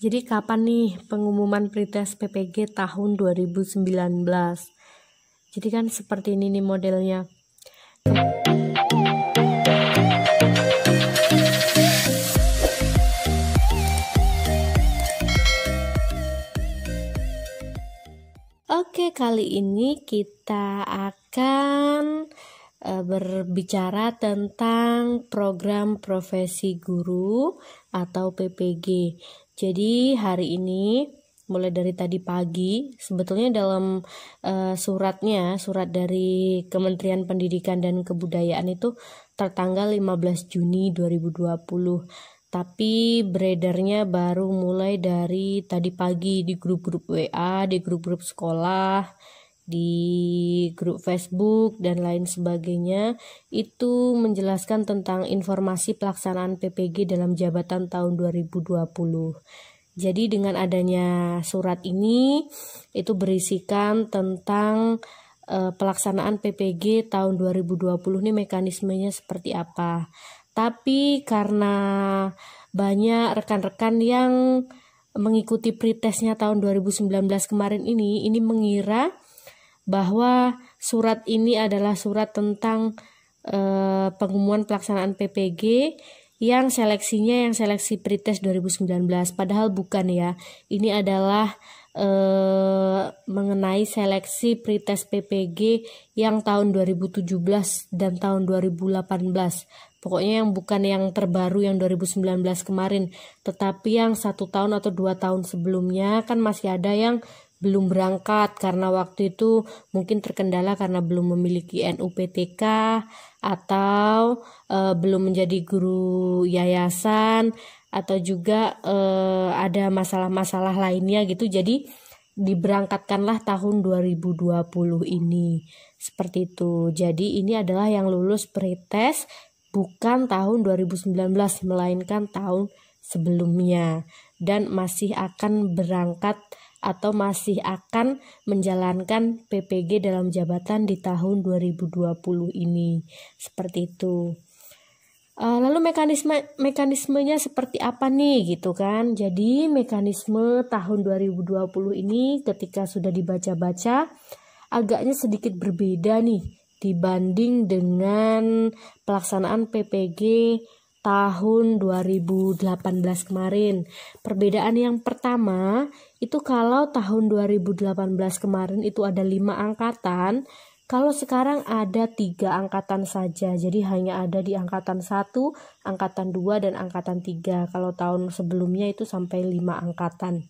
Jadi kapan nih pengumuman pretest PPG tahun 2019? Jadi kan seperti ini nih modelnya. Oke, kali ini kita akan berbicara tentang program profesi guru atau PPG. Jadi hari ini mulai dari tadi pagi, sebetulnya dalam surat dari Kementerian Pendidikan dan Kebudayaan itu tertanggal 15 Juni 2020. Tapi beredarnya baru mulai dari tadi pagi di grup-grup WA, di grup-grup sekolah, di grup Facebook dan lain sebagainya, itu menjelaskan tentang informasi pelaksanaan PPG dalam jabatan tahun 2020. Jadi dengan adanya surat ini itu berisikan tentang pelaksanaan PPG tahun 2020 ini mekanismenya seperti apa. Tapi karena banyak rekan-rekan yang mengikuti pretestnya tahun 2019 kemarin ini mengira bahwa surat ini adalah surat tentang pengumuman pelaksanaan PPG yang seleksi pretest 2019. Padahal bukan ya. Ini adalah mengenai seleksi pretest PPG yang tahun 2017 dan tahun 2018. Pokoknya yang bukan yang terbaru yang 2019 kemarin, tetapi yang 1 tahun atau 2 tahun sebelumnya kan masih ada yang belum berangkat karena waktu itu mungkin terkendala karena belum memiliki NUPTK atau belum menjadi guru yayasan atau juga ada masalah-masalah lainnya gitu. Jadi diberangkatkanlah tahun 2020 ini seperti itu. Jadi ini adalah yang lulus pretest bukan tahun 2019 melainkan tahun sebelumnya dan masih akan berangkat atau masih akan menjalankan PPG dalam jabatan di tahun 2020 ini. Seperti itu. Lalu mekanismenya seperti apa nih gitu kan. Jadi mekanisme tahun 2020 ini ketika sudah dibaca-baca agaknya sedikit berbeda nih dibanding dengan pelaksanaan PPG tahun 2018 kemarin. Perbedaan yang pertama itu kalau tahun 2018 kemarin itu ada 5 angkatan, kalau sekarang ada 3 angkatan saja. Jadi hanya ada di angkatan 1, angkatan 2 dan angkatan 3. Kalau tahun sebelumnya itu sampai 5 angkatan.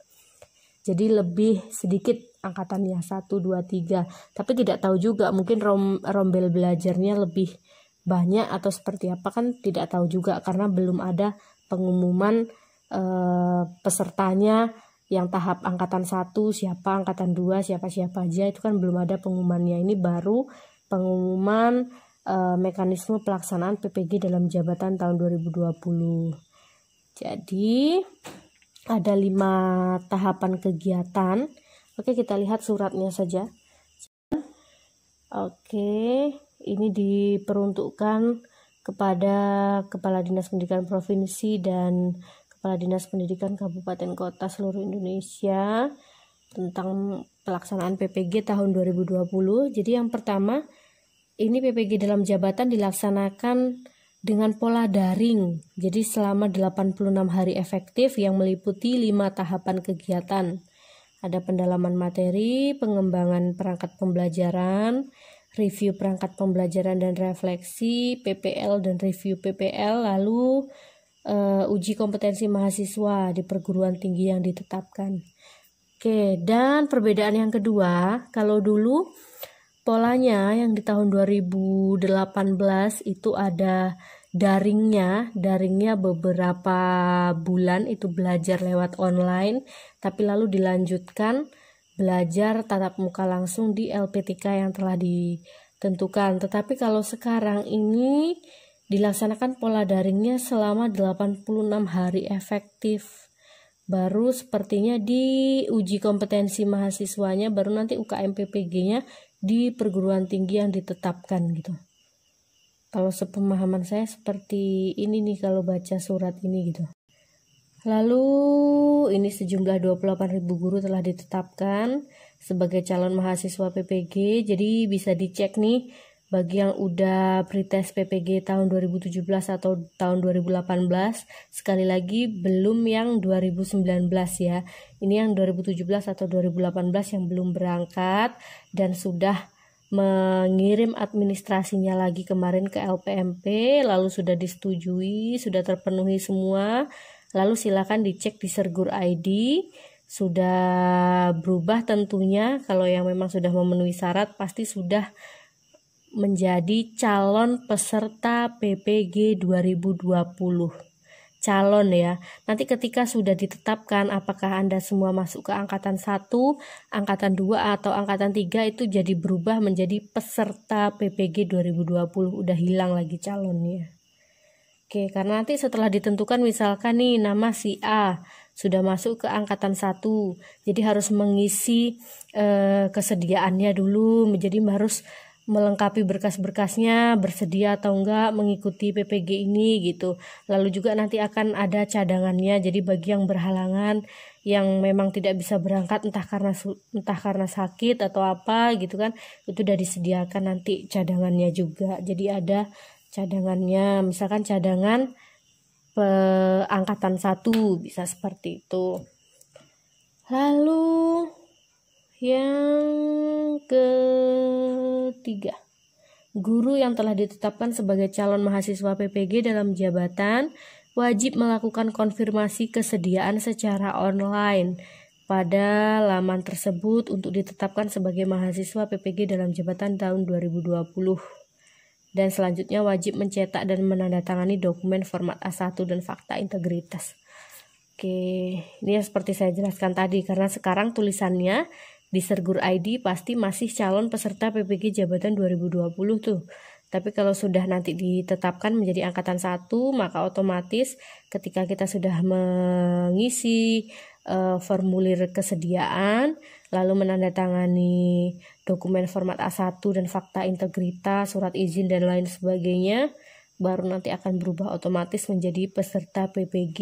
Jadi lebih sedikit angkatannya 1, 2, 3. Tapi tidak tahu juga, mungkin rombel belajarnya lebih banyak atau seperti apa kan tidak tahu juga karena belum ada pengumuman pesertanya yang tahap angkatan 1 siapa, angkatan 2 siapa-siapa aja, itu kan belum ada pengumumannya. Ini baru pengumuman mekanisme pelaksanaan PPG dalam jabatan tahun 2020. Jadi ada 5 tahapan kegiatan. Oke, kita lihat suratnya saja. Oke, ini diperuntukkan kepada Kepala Dinas Pendidikan Provinsi dan Kepala Dinas Pendidikan Kabupaten Kota seluruh Indonesia tentang pelaksanaan PPG tahun 2020. Jadi yang pertama, ini PPG dalam jabatan dilaksanakan dengan pola daring. Jadi selama 86 hari efektif yang meliputi 5 tahapan kegiatan. Ada pendalaman materi, pengembangan perangkat pembelajaran, review perangkat pembelajaran dan refleksi, PPL dan review PPL, lalu uji kompetensi mahasiswa di perguruan tinggi yang ditetapkan. Oke, dan perbedaan yang kedua, kalau dulu polanya yang di tahun 2018 itu ada daringnya beberapa bulan itu belajar lewat online, tapi lalu dilanjutkan belajar tatap muka langsung di LPTK yang telah ditentukan. Tetapi kalau sekarang ini dilaksanakan pola daringnya selama 86 hari efektif. Baru sepertinya di uji kompetensi mahasiswanya, baru nanti UKM PPG-nya di perguruan tinggi yang ditetapkan gitu. Kalau sepemahaman saya seperti ini nih kalau baca surat ini gitu. Lalu ini sejumlah 28.000 guru telah ditetapkan sebagai calon mahasiswa PPG. Jadi bisa dicek nih bagi yang udah pretest PPG tahun 2017 atau tahun 2018. Sekali lagi belum yang 2019 ya. Ini yang 2017 atau 2018 yang belum berangkat dan sudah mengirim administrasinya lagi kemarin ke LPMP, lalu sudah disetujui, sudah terpenuhi semua. Lalu silakan dicek di Sergur ID, sudah berubah tentunya. Kalau yang memang sudah memenuhi syarat pasti sudah menjadi calon peserta PPG 2020. Calon ya. Nanti ketika sudah ditetapkan apakah Anda semua masuk ke angkatan 1, angkatan 2 atau angkatan 3 itu jadi berubah menjadi peserta PPG 2020. Udah hilang lagi calonnya. Oke, karena nanti setelah ditentukan misalkan nih nama si A sudah masuk ke angkatan 1, jadi harus mengisi kesediaannya dulu, jadi harus melengkapi berkas-berkasnya, bersedia atau enggak mengikuti PPG ini gitu. Lalu juga nanti akan ada cadangannya, jadi bagi yang berhalangan, yang memang tidak bisa berangkat entah karena sakit atau apa gitu kan, itu udah disediakan nanti cadangannya juga. Jadi ada cadangannya, misalkan cadangan angkatan 1 bisa seperti itu. Lalu yang ketiga, guru yang telah ditetapkan sebagai calon mahasiswa PPG dalam jabatan wajib melakukan konfirmasi kesediaan secara online pada laman tersebut untuk ditetapkan sebagai mahasiswa PPG dalam jabatan tahun 2020. Dan selanjutnya wajib mencetak dan menandatangani dokumen format A1 dan fakta integritas. Oke, ini seperti saya jelaskan tadi, karena sekarang tulisannya di Sergur ID pasti masih calon peserta PPG jabatan 2020 tuh. Tapi kalau sudah nanti ditetapkan menjadi angkatan 1, maka otomatis ketika kita sudah mengisi formulir kesediaan, lalu menandatangani dokumen format A1 dan fakta integritas, surat izin dan lain sebagainya, baru nanti akan berubah otomatis menjadi peserta PPG.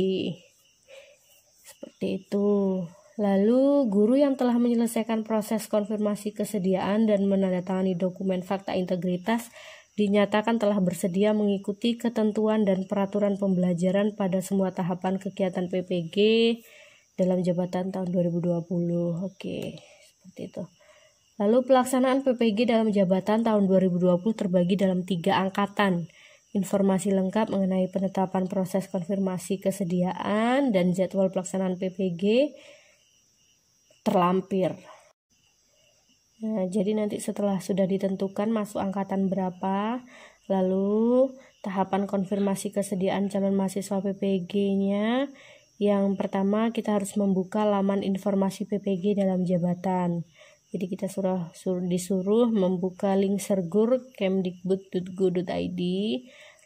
Seperti itu. Lalu guru yang telah menyelesaikan proses konfirmasi kesediaan dan menandatangani dokumen fakta integritas dinyatakan telah bersedia mengikuti ketentuan dan peraturan pembelajaran pada semua tahapan kegiatan PPG dalam jabatan tahun 2020. Oke, seperti itu. Lalu pelaksanaan PPG dalam jabatan tahun 2020 terbagi dalam 3 angkatan. Informasi lengkap mengenai penetapan proses konfirmasi kesediaan dan jadwal pelaksanaan PPG terlampir. Nah, jadi nanti setelah sudah ditentukan masuk angkatan berapa, lalu tahapan konfirmasi kesediaan calon mahasiswa PPG-nya. Yang pertama kita harus membuka laman informasi PPG dalam jabatan. Jadi kita disuruh membuka link Sergur kemdikbud.go.id.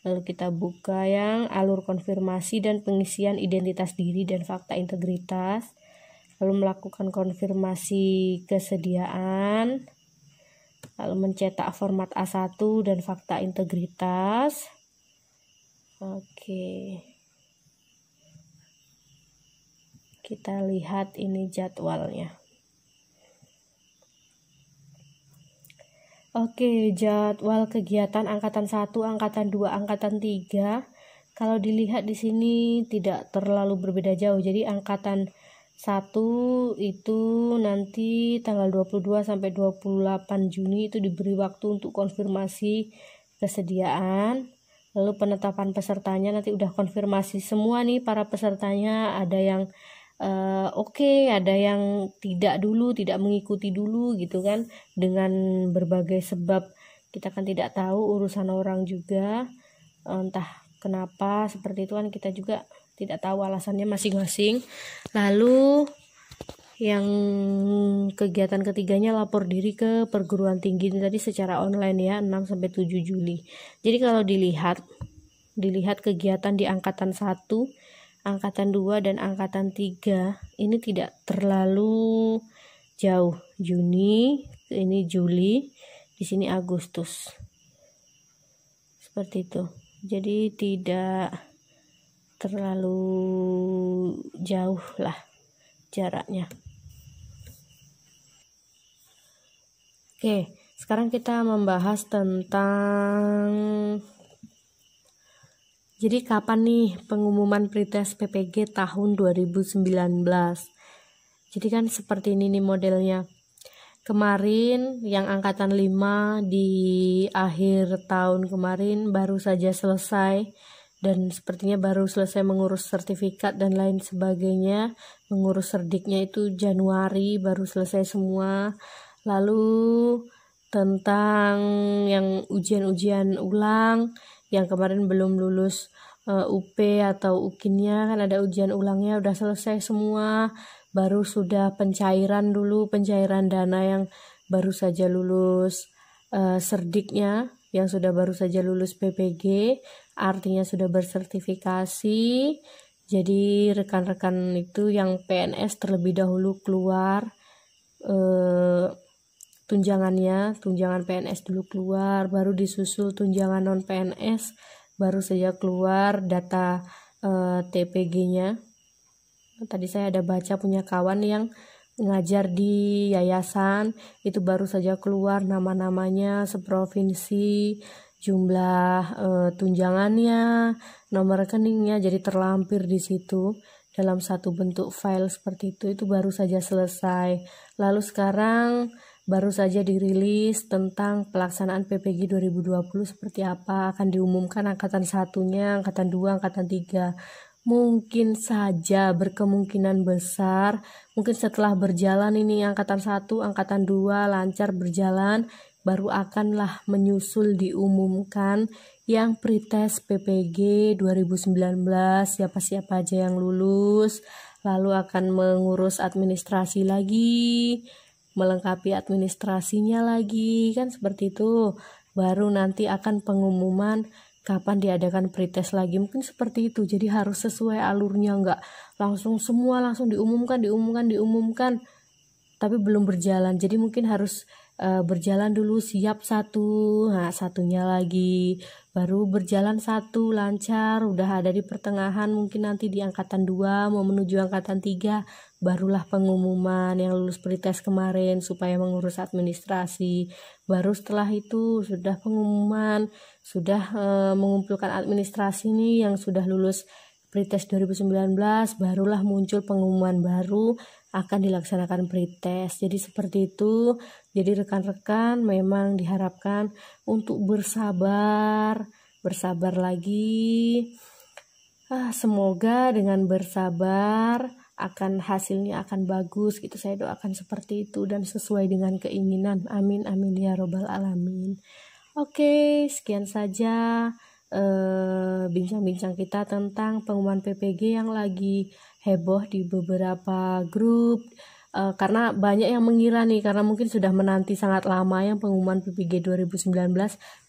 Lalu kita buka yang alur konfirmasi dan pengisian identitas diri dan fakta integritas. Lalu melakukan konfirmasi kesediaan. Lalu mencetak format A1 dan fakta integritas. Oke. Kita lihat ini jadwalnya. Oke, jadwal kegiatan angkatan 1, angkatan 2, angkatan 3. Kalau dilihat di sini tidak terlalu berbeda jauh. Jadi angkatan 1 itu nanti tanggal 22 sampai 28 Juni itu diberi waktu untuk konfirmasi kesediaan. Lalu penetapan pesertanya nanti udah konfirmasi semua nih para pesertanya, ada yang oke, ada yang tidak mengikuti dulu gitu kan, dengan berbagai sebab kita kan tidak tahu urusan orang juga, entah kenapa seperti itu kan, kita juga tidak tahu alasannya masing-masing. Lalu yang kegiatan ketiganya lapor diri ke perguruan tinggi ini tadi secara online ya, 6 sampai 7 Juli. Jadi kalau dilihat kegiatan di angkatan 1, angkatan 2 dan angkatan 3 ini tidak terlalu jauh. Juni, ini Juli, di sini Agustus. Seperti itu. Jadi tidak terlalu jauh lah jaraknya. Oke, sekarang kita membahas tentang jadi kapan nih pengumuman pretest PPG tahun 2019. Jadi kan seperti ini nih modelnya. Kemarin yang angkatan 5 di akhir tahun kemarin baru saja selesai, dan sepertinya baru selesai mengurus sertifikat dan lain sebagainya. Mengurus serdiknya itu Januari, baru selesai semua. Lalu tentang yang ujian-ujian ulang yang kemarin belum lulus UP atau UKIN-nya, kan ada ujian ulangnya udah selesai semua. Baru sudah pencairan dana yang baru saja lulus serdiknya, yang sudah baru saja lulus PPG, artinya sudah bersertifikasi. Jadi rekan-rekan itu yang PNS terlebih dahulu keluar tunjangan PNS dulu keluar, baru disusul tunjangan non PNS, baru saja keluar data TPG-nya. Tadi saya ada baca punya kawan yang ngajar di yayasan, itu baru saja keluar nama-namanya seprovinsi, jumlah tunjangannya, nomor rekeningnya, jadi terlampir di situ dalam satu bentuk file seperti itu baru saja selesai. Lalu sekarang baru saja dirilis tentang pelaksanaan PPG 2020 seperti apa, akan diumumkan angkatan 1-nya, angkatan 2, angkatan 3. Mungkin saja berkemungkinan besar, mungkin setelah berjalan ini angkatan 1, angkatan 2 lancar berjalan, baru akanlah menyusul diumumkan yang pretest PPG 2019, siapa-siapa aja yang lulus, lalu akan mengurus administrasi lagi, melengkapi administrasinya lagi, kan seperti itu. Baru nanti akan pengumuman kapan diadakan pretest lagi, mungkin seperti itu. Jadi harus sesuai alurnya, nggak langsung semua langsung diumumkan, tapi belum berjalan. Jadi mungkin harus berjalan dulu, siap satu, nah satunya lagi, baru berjalan satu lancar, udah ada di pertengahan, mungkin nanti di angkatan 2 mau menuju angkatan 3 barulah pengumuman yang lulus pretest kemarin supaya mengurus administrasi. Baru setelah itu sudah pengumuman, sudah mengumpulkan administrasi nih yang sudah lulus pretest 2019, barulah muncul pengumuman baru akan dilaksanakan pretest. Jadi seperti itu. Jadi rekan-rekan memang diharapkan untuk bersabar lagi. Semoga dengan bersabar akan hasilnya akan bagus gitu. Saya doakan seperti itu dan sesuai dengan keinginan. Amin amin ya robbal alamin. Oke, sekian saja bincang-bincang kita tentang pengumuman PPG yang lagi heboh di beberapa grup. Karena banyak yang mengira nih, karena mungkin sudah menanti sangat lama yang pengumuman PPG 2019,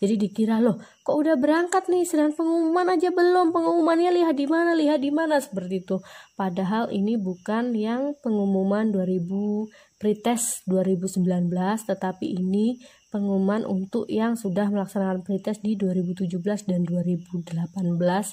jadi dikira loh kok udah berangkat nih sedang pengumuman aja belum, pengumumannya lihat di mana seperti itu. Padahal ini bukan yang pengumuman pretest 2019, tetapi ini pengumuman untuk yang sudah melaksanakan pretest di 2017 dan 2018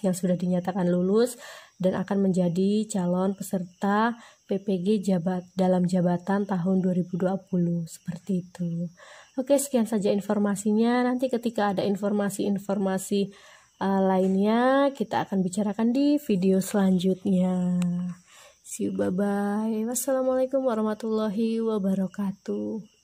yang sudah dinyatakan lulus dan akan menjadi calon peserta PPG dalam jabatan tahun 2020 seperti itu. Oke, sekian saja informasinya. Nanti ketika ada informasi-informasi lainnya kita akan bicarakan di video selanjutnya. See you, bye bye. Wassalamualaikum warahmatullahi wabarakatuh.